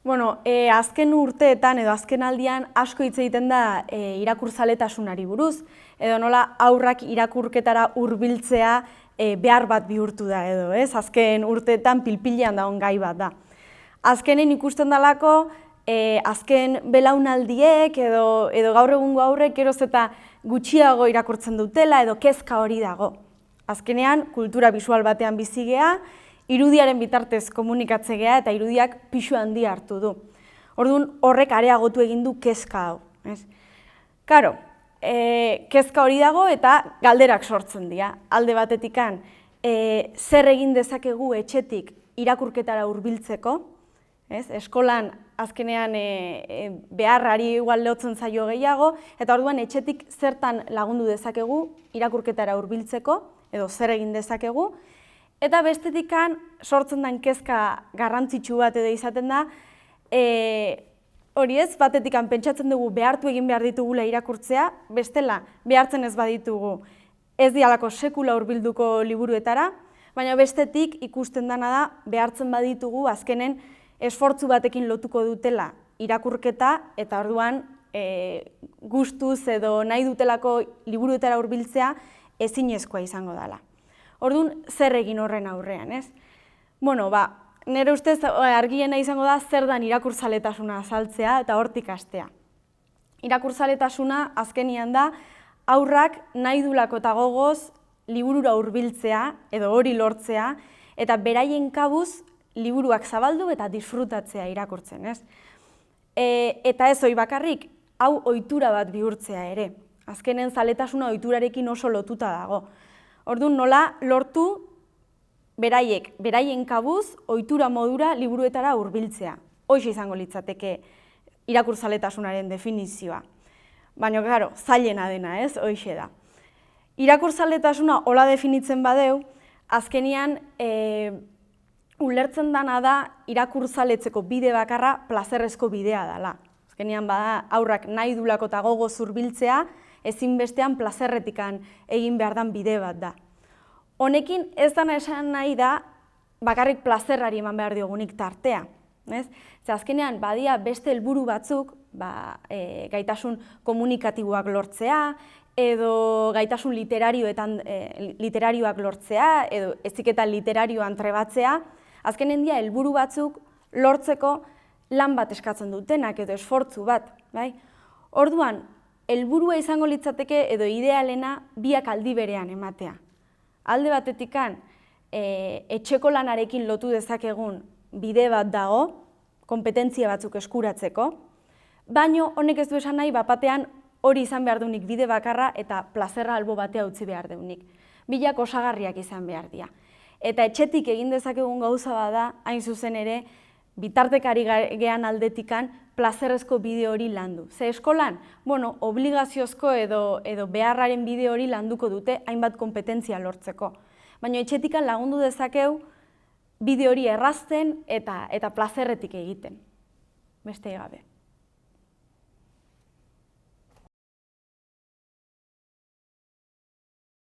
Azken urteetan edo azken aldian asko hitz egiten da irakurzaletasunari buruz, edo nola haurrak irakurketara hurbiltzea behar bat bihurtu da edo, ez? Azken urteetan pilpilean dagoen gai bat da. Azkenen ikusten dalako, azken belaunaldiek edo gaur egungo haurrek geroz eta gutxiago irakurtzen dutela edo kezka hori dago. Azkenean, kultura bisual batean bizi gea, irudiaren bitartez komunikatze gea eta irudiak pisu handia hartu du. Orduan, horrek areagotu egin du kezka hau. Karo, kezka hori dago eta galderak sortzen dira. Alde batetikan, zer egin dezakegu etxetik irakurketara hurbiltzeko, eskolan azkenean beharrari igual lotzen zaio gehiago, eta orduan etxetik zertan lagundu dezakegu irakurketara hurbiltzeko, edo zer egin dezakegu, eta bestetikan sortzen den kezka garrantzitsu bat edo izaten da, hori ez, batetikan pentsatzen dugu behartu egin behar ditugula irakurtzea, bestela behartzen ez baditugu ez dialako sekula hurbilduko liburuetara, baina bestetik ikusten dena da behartzen baditugu azkenen esfortzu batekin lotuko dutela irakurketa eta orduan gustuz edo nahi dutelako liburuetara hurbiltzea ezinezkoa izango dela. Orduan, zer egin horren aurrean, ez? Nire ustez argiena izango da zer dan irakurzaletasuna azaltzea eta hortik hastea. Irakurzaletasuna azkenian da haurrak nahi dulako eta gogoz liburura hurbiltzea edo hori lortzea eta beraien kabuz liburuak zabaldu eta disfrutatzea irakurtzen, ez? Eta ez hori bakarrik, hau ohitura bat bihurtzea ere. Azkenen zaletasuna ohiturarekin oso lotuta dago. Orduan, nola lortu beraien kabuz ohitura modura liburuetara hurbiltzea. Hoxe izango litzateke irakurzaletasunaren definizioa. Baina, claro, zailena dena, ez? Hoxe da. Irakurzaletasuna hola definitzen badeu, azkenian ulertzen dana da irakurzaletzeko bide bakarra plazerrezko bidea dela. Azkenian bada aurrak nahi dulako eta gogoz hurbiltzea, ezinbestean plazerretikan egin behar dan bide bat da. Honekin ez dana esan nahi da bakarrik plazerrari eman behar diogunik tartea. Azkenean badia beste helburu batzuk, gaitasun komunikatiboak lortzea, edo gaitasun literarioak lortzea, edo heziketa literarioan trebatzea, azkenen dia helburu batzuk lortzeko lan bat eskatzen dutenak edo esfortzu bat. Orduan, helburua izango litzateke edo idealena biak aldi berean ematea. Alde batetikan, etxeko lanarekin lotu dezakegun bide bat dago, konpetentzia batzuk eskuratzeko, baino honek ez du esan nahi bapatean hori izan behar dunik bide bakarra eta plazerra albo batea utzi behar dunik. Bilak osagarriak izan behar dira. Eta etxetik egin dezakegun gauza bada, hain zuzen ere, bitartekari gehan aldetikan plazerrezko bide hori landu. Ze eskolan, obligaziozko edo beharraren bide hori landuko dute hainbat konpetentzia lortzeko. Baina etxetikan lagundu dezakeu bide hori errazten eta plazerretik egiten. Beste gabe.